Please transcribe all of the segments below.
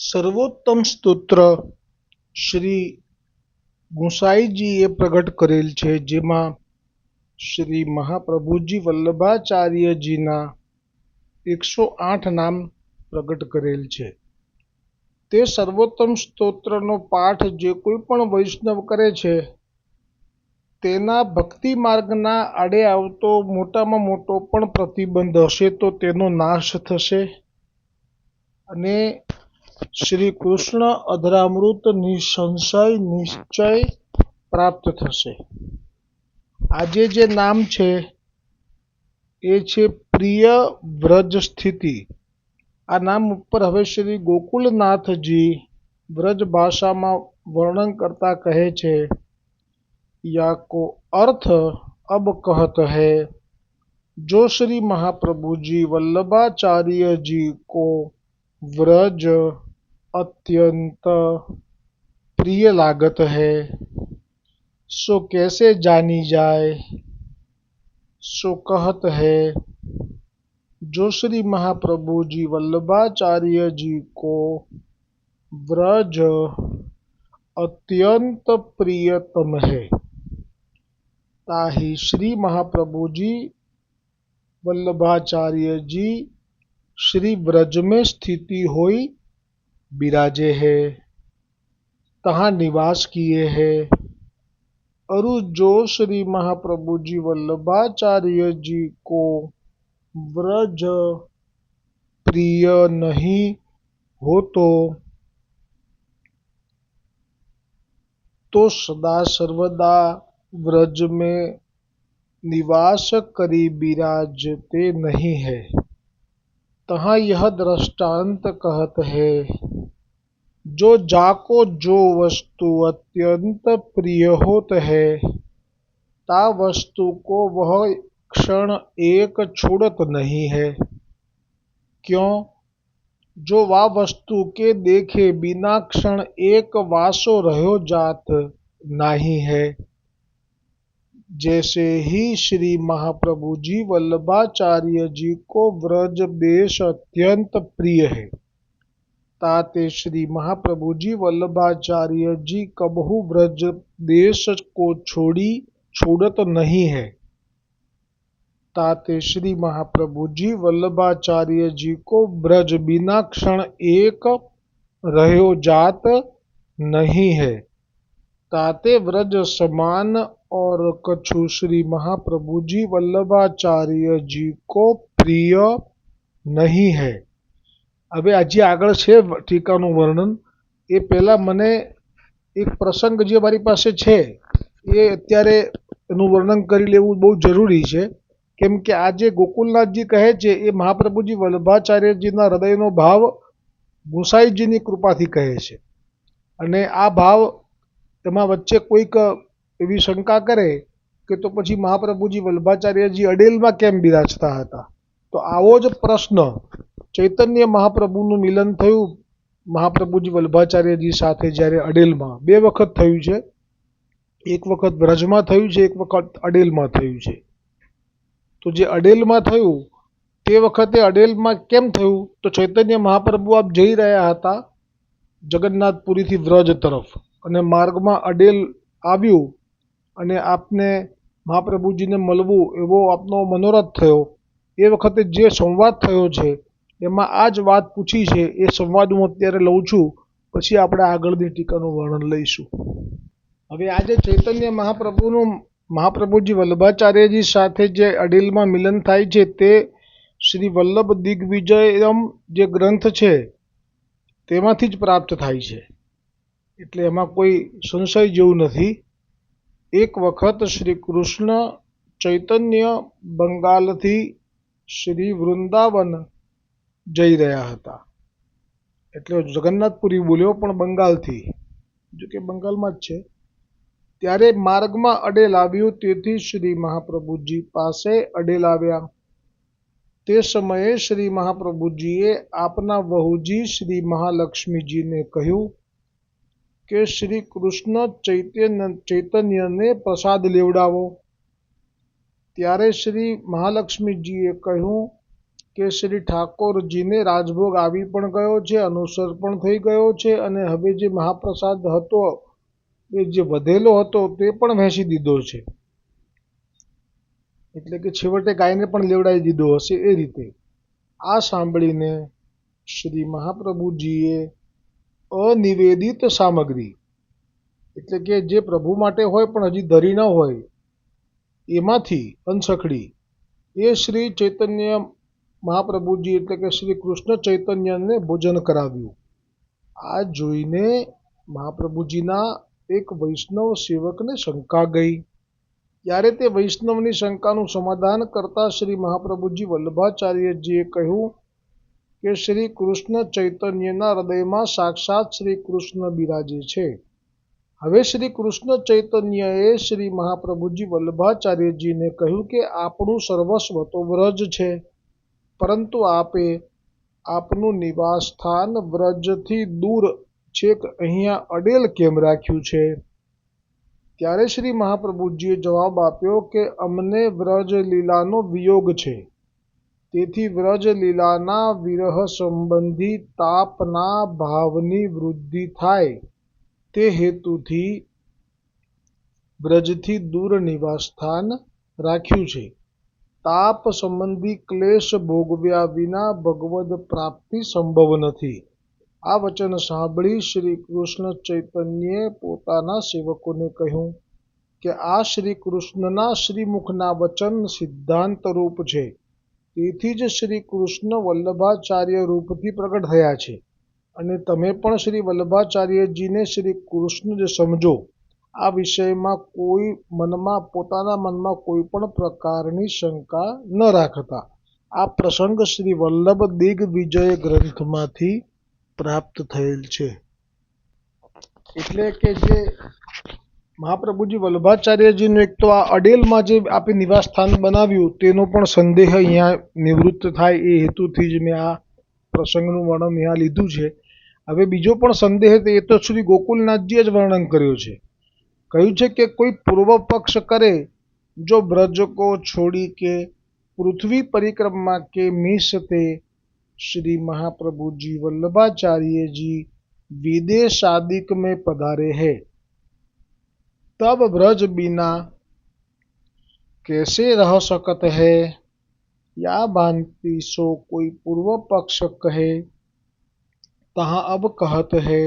સર્વોત્તમ સ્તોત્ર શ્રી ગુંસાઈજીએ પ્રગટ કરેલ છે, જેમાં શ્રી મહાપ્રભુજી વલ્લભાચાર્યજીના 108 નામ પ્રગટ કરેલ છે. તે સર્વોત્તમ સ્તોત્રનો પાઠ જે કોઈ પણ વૈષ્ણવ કરે છે તેના ભક્તિ માર્ગના આડે આવતો મોટામાં મોટો પણ પ્રતિબંધ હશે તો તેનો નાશ થશે અને શ્રી કૃષ્ણ અધરામૃત નિસંશય નિશ્ચય પ્રાપ્ત થશે. આજે જે નામ છે એ છે પ્રિય વ્રજ સ્થિતિ. આ નામ ઉપર હવે શ્રી ગોકુલનાથજી વ્રજ ભાષામાં વર્ણન કરતા કહે છે, या को अर्थ अब कहत है, जो श्री महाप्रभु जी वल्लभाचार्य जी को व्रज अत्यंत प्रिय लागत है, सो कैसे जानी जाए. सो कहत है, जो श्री महाप्रभु जी वल्लभाचार्य जी को व्रज अत्यंत प्रियतम है, ताहि श्री महाप्रभु जी वल्लभाचार्य जी श्री ब्रज में स्थिति होई विराजे है, तहाँ निवास किए है. अरु जो श्री महाप्रभु जी वल्लभाचार्य जी को व्रज प्रिय नहीं हो तो सदा सर्वदा व्रज में निवास करी विराजते नहीं है. तहाँ यह दृष्टांत कहत है, जो जाको जो वस्तु अत्यंत प्रिय होत है, ता वस्तु को वह क्षण एक छोड़त नहीं है. क्यों? जो वा वस्तु के देखे बिना क्षण एक वासो रहो जात नहीं है. जैसे ही श्री महाप्रभु जी वल्लभाचार्य जी को व्रज देश अत्यंत प्रिय है, ताते श्री महाप्रभु जी वल्लभाचार्य जी कबहू व्रज देश को छोड़त नहीं है. ताते श्री महाप्रभु जी वल्लभाचार्य जी को ब्रज बिना क्षण एक रहो जात नहीं है. ताते व्रज समान और कछु श्री महाप्रभु जी वल्लभाचार्य जी को प्रिय नहीं है. હવે આજે આગળ છે ટીકાનું વર્ણન. એ પહેલાં મને એક પ્રસંગ જે મારી પાસે છે એ અત્યારે એનું વર્ણન કરી લેવું બહુ જરૂરી છે, કેમ કે આજે ગોકુલનાથજી કહે છે એ મહાપ્રભુજી વલ્લભાચાર્યજીના હૃદયનો ભાવ ગુંસાઈજીની કૃપાથી કહે છે. અને આ ભાવ એમાં વચ્ચે કોઈક એવી શંકા કરે કે તો પછી મહાપ્રભુજી વલ્લભાચાર્યજી અડેલમાં કેમ બિરાજતા હતા. તો આવો જ પ્રશ્ન ચૈતન્ય મહાપ્રભુનું મિલન થયું મહાપ્રભુજી વલ્લભાચાર્યજી સાથે જ્યારે અડેલમાં 2 વખત થયું છે. એક વખત વ્રજમાં થયું છે, એક વખત અડેલમાં થયું છે. તો જે અડેલમાં થયું તે વખતે અડેલમાં કેમ થયું, તો ચૈતન્ય મહાપ્રભુ આપ જઈ રહ્યા હતા જગન્નાથપુરીથી વ્રજ તરફ અને માર્ગમાં અડેલ આવ્યું અને આપને મહાપ્રભુજીને મળવું એવો આપનો મનોરથ થયો. એ વખતે જે સંવાદ થયો છે એમાં આ જ વાત પૂછી છે. એ સંવાદ હું અત્યારે લઉં છું, પછી આપણે આગળની ટીકાનું વર્ણન લઈશું. હવે આજે ચૈતન્ય મહાપ્રભુજી વલ્લભાચાર્યજી સાથે જે અડેલમાં મિલન થાય છે તે શ્રી વલ્લભ દિગ્વિજયમ જે ગ્રંથ છે તેમાંથી જ પ્રાપ્ત થાય છે, એટલે એમાં કોઈ સંશય જેવું નથી. એક વખત શ્રી કૃષ્ણ ચૈતન્ય બંગાળથી શ્રી વૃંદાવન જઈ રહ્યા હતા. એટલે જગન્નાથપુરી બોલ્યો પણ બંગાળથી, જો કે બંગાળમાં જ છે. ત્યારે માર્ગમાં અડેલ આવ્યું, તેથી શ્રી મહાપ્રભુજી પાસે અડેલ આવ્યા. તે સમયે શ્રી મહાપ્રભુજીએ આપના વહુજી શ્રી મહાલક્ષ્મીજીને કહ્યું કે શ્રી કૃષ્ણ ચૈતન્યને પ્રસાદ લેવડાવો. ત્યારે શ્રી મહાલક્ષ્મીજીએ કહ્યું કે શ્રી ઠાકોરજીને રાજભોગ આવી પણ ગયો છે, અનુસર પણ થઈ ગયો છે, અને હવે જે મહાપ્રસાદ હતો એ જે વધેલો હતો તે પણ વહેંચી દીધો છે. એટલે કે છેવટે ગાયને પણ લેવડાવી દીધો હશે એ રીતે. આ સાંભળીને શ્રી મહાપ્રભુજીએ અનિવેદિત સામગ્રી, એટલે કે જે પ્રભુ માટે હોય પણ હજી ધરી ન હોય એમાંથી અંશખડી એ શ્રી ચૈતન્ય મહાપ્રભુજી એટલે કે શ્રી કૃષ્ણ ચૈતન્યને ભોજન કરાવ્યું. આ જોઈને મહાપ્રભુજીના એક વૈષ્ણવ સેવકને શંકા ગઈ. ત્યારે તે વૈષ્ણવની શંકાનું સમાધાન કરતા શ્રી મહાપ્રભુજી વલ્લભાચાર્યજીએ કહ્યું કે શ્રી કૃષ્ણ ચૈતન્યના હૃદયમાં સાક્ષાત શ્રી કૃષ્ણ બિરાજે છે. હવે શ્રી કૃષ્ણ ચૈતન્યએ શ્રી મહાપ્રભુજી વલ્લભાચાર્યજીને કહ્યું કે આપણું સર્વસ્વ તો વ્રજ છે, પરંતુ આપે આપનું નિવાસસ્થાન વ્રજથી દૂર છેક અહીંયા અડેલ કેમ રાખ્યું છે? ત્યારે શ્રી મહાપ્રભુજીએ જવાબ આપ્યો કે અમને વ્રજ લીલાનો વિયોગ છે, તેથી વ્રજ લીલાના વિરહ સંબંધી તાપના ભાવની વૃદ્ધિ થાય તે હેતુથી વ્રજથી દૂર નિવાસસ્થાન રાખ્યું છે. તાપ સંબંધી ક્લેશ ભોગવ્યા વિના ભગવદ પ્રાપ્તિ સંભવ નથી. આ વચન સાંભળી શ્રી કૃષ્ણ ચૈતન્યે પોતાના સેવકોને કહ્યું કે આ શ્રી કૃષ્ણના શ્રીમુખના વચન સિદ્ધાંતરૂપ છે, તેથી જ શ્રી કૃષ્ણ વલ્લભાચાર્ય રૂપથી પ્રગટ થયા છે, અને તમે પણ શ્રી વલ્લભાચાર્યજીને શ્રી કૃષ્ણ જ સમજો. આ વિષયમાં પોતાના મનમાં કોઈ પણ પ્રકારની શંકા ન રાખતા. આ પ્રસંગ શ્રી વલ્લભ દિગ્વિજય ગ્રંથમાંથી પ્રાપ્ત થયેલ છે. એટલે કે જે મહાપ્રભુજી વલ્લભાચાર્યજીનું એક તો આ અડેલમાં જે આપે નિવાસસ્થાન બનાવ્યું તેનો પણ સંદેહ અહીંયા નિવૃત્ત થાય એ હેતુથી જ મેં આ પ્રસંગનું વર્ણન અહીંયા લીધું છે. હવે બીજો પણ સંદેહ એ તો શ્રી ગોકુલનાથજીએ જ વર્ણન કર્યો છે. કહ્યું છે કે કોઈ પૂર્વ પક્ષ કરે જો બ્રજ કો છોડી કે પૃથ્વી પરિक्रमा के मीस ते श्री महाप्रभुजी वल्लभाचार्य जी विदेश आदिक में पधारे हैं, तब ब्रज बिना कैसे रह सकत है? या भांति सो कोई पूर्व पक्ष कहे तहाँ अब कहत है,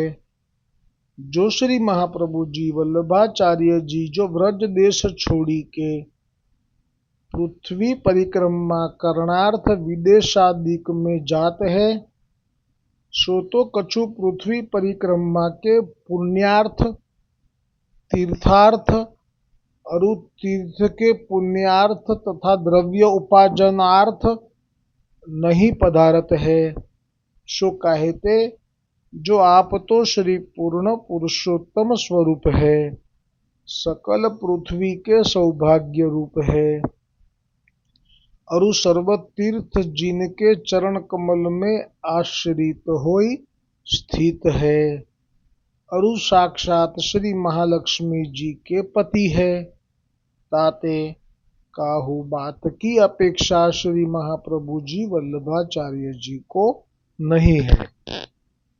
जो श्री महाप्रभु जी वल्लभाचार्य जी जो व्रज देश छोड़ी के पृथ्वी परिक्रमा करणार्थ विदेशादिक में जात है, सो तो कछु पृथ्वी परिक्रमा के पुण्यार्थ तीर्थार्थ अरु तीर्थ के पुण्यार्थ तथा द्रव्य उपार्जनार्थ नहीं पधारत है, सो कहते जो आप तो श्री पूर्ण पुरुषोत्तम स्वरूप है, सकल पृथ्वी के सौभाग्य रूप है, अरु सर्व तीर्थ जिनके चरण कमल में आश्रित होई स्थित है, अरु साक्षात श्री महालक्ष्मी जी के पति है, ताते काहू बात की अपेक्षा श्री महाप्रभु जी वल्लभाचार्य जी को नहीं है।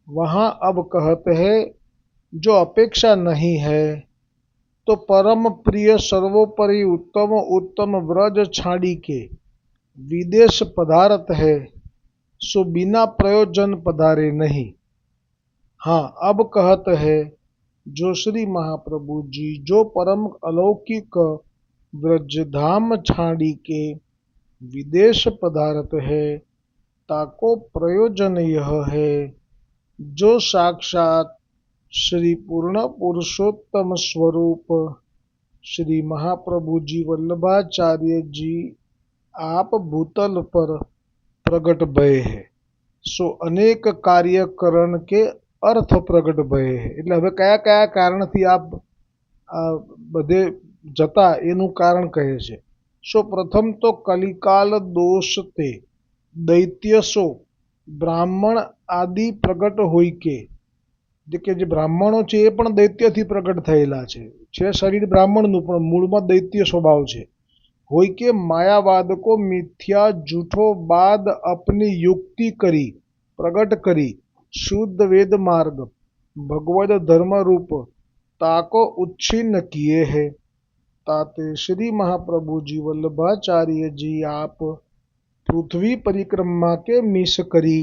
वहाँ अब कहते हैं जो अपेक्षा नहीं है तो परम प्रिय सर्वोपरि उत्तम उत्तम व्रज छाड़ी के विदेश पधारत है, सो बिना प्रयोजन पधारे नहीं। हाँ, अब कहत है जो श्री महाप्रभु जी जो परम अलौकिक व्रजधाम छाड़ी के विदेश पधारत है, ताको प्रयोजन यह है जो साक्षात श्री पूर्ण पुरुषोत्तम स्वरूप श्री महाप्रभु जी वल्लभाचार्य जी आप भूतल पर प्रगट भये है, सो अनेक कार्यकरण के अर्थ प्रगट भये है। એટલે હવે કયા કયા કારણથી આપ બધે જતા એનું કારણ કહે છે. સો પ્રથમ તો કલિકાલ દોષ તે દૈત્ય સો બ્રાહ્મણ આદિ પ્રગટ હોય કે જે બ્રાહ્મણો છે એ પણ દૈત્યથી પ્રગટ થયેલા છે શરીર બ્રાહ્મણનું પણ મૂળમાં દૈત્ય સ્વભાવ છે. હોય કે मायावाद को मिथ्या झूठो बाद अपनी युक्ति करी प्रगट करी शुद्ध वेद मार्ग भगवद धर्म रूप ताको उच्छिन्न किए है। ताते श्री महाप्रभु जी वल्लभाचार्य जी आप पृथ्वी परिक्रमा के मिस करी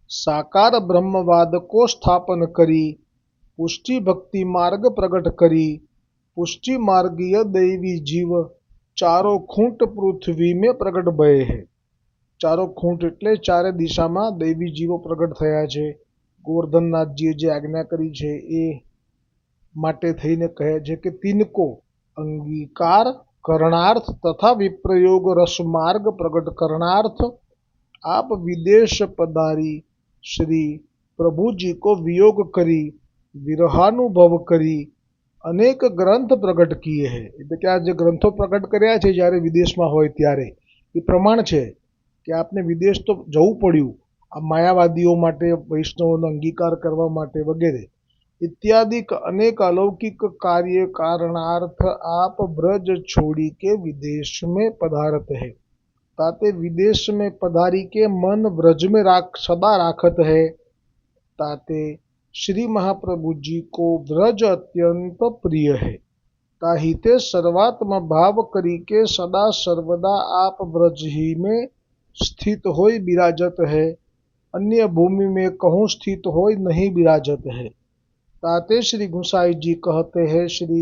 साकार ब्रह्मवाद को स्थापन करी पुष्टि भक्ति मार्ग प्रगट करी पुष्टि मार्गीय दैवी जीव ચારો ખૂંટ પૃથ્વી में પ્રગટ ભય है। ચારો ખૂંટ એટલે ચારે દિશામાં દૈવી જીવો પ્રગટ થયા છે। ગોવર્ધનનાથજીએ જે આજ્ઞા કરી છે એ માટે થઈને કહે છે કે તિનકો અંગીકાર કરણાર્થ તથા વિપ્રયોગ રસમાર્ગ પ્રગટ કરણાર્थ आप विदेश पधारी श्री प्रभु जी को वियोग करी विरहानुभव करी अनेक ग्रंथ प्रकट किए हैं। એટલે કે આ જે ગ્રંથો પ્રકટ કર્યા છે જ્યારે વિદેશમાં હોય ત્યારે એ પ્રમાણ છે કે આપને વિદેશ તો જવું પડ્યું આ માયાવાદીઓ માટે વૈષ્ણવોનો અંગીકાર કરવા માટે વગેરે इत्यादि अनेक अलौकिक कार्य कारणार्थ आप ब्रज छोड़ी के विदेश में पधारत है। ताते विदेश में पधारी के मन ब्रज में सदा राखत है। ताते श्री महाप्रभु जी को ब्रज अत्यंत प्रिय है। ताहिते सर्वात्म भाव करी के सदा सर्वदा आप ब्रज ही में स्थित होय विराजत है। अन्य भूमि में कहूँ स्थित होय नहीं विराजत है। ताते श्री गुसाई जी कहते हैं श्री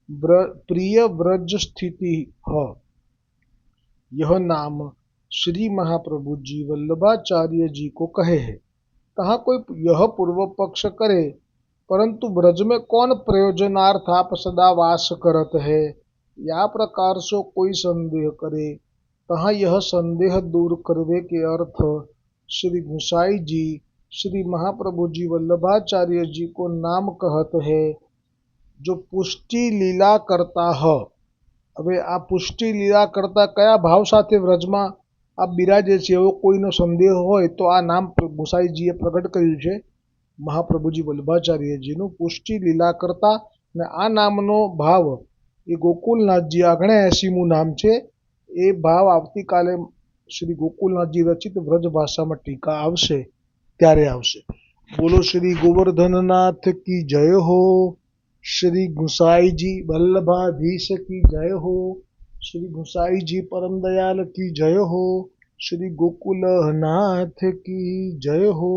प्रिय ब्रज स्थिति है। यह नाम श्री महाप्रभु जी वल्लभाचार्य जी को कहे है। तहाँ कोई यह पूर्व पक्ष करे परंतु ब्रज में कौन प्रयोजनार्थ आप सदा वास करत है या प्रकार से कोई संदेह करे तहाँ यह संदेह दूर करवे के अर्थ श्री गुसाई जी श्री महाप्रभु जी वल्लभाचार्य जी को नाम कहत है जो पुष्टि लीला करता है। હવે આ પુષ્ટિ લીલા કરતા કયા ભાવ સાથે વ્રજમાં આ બિરાજે છે એવો કોઈનો સંદેહ હોય તો આ નામ ગુસાઈજીએ પ્રગટ કર્યું છે મહાપ્રભુજી વલ્લભાચાર્યજીનું પુષ્ટિ લીલા કરતા ને આ નામનો ભાવ એ ગોકુલનાથજી 79મું નામ છે। એ ભાવ આવતીકાલે શ્રી ગોકુલનાથજી રચિત વ્રજ ભાષામાં ટીકા આવશે ત્યારે આવશે। બોલો શ્રી ગોવર્ધનનાથ की जय हो। श्री गुसाई जी वल्लभाधीश की जय हो। श्री गुसाई जी परम दयाल की जय हो। श्री गोकुलनाथ की जय हो।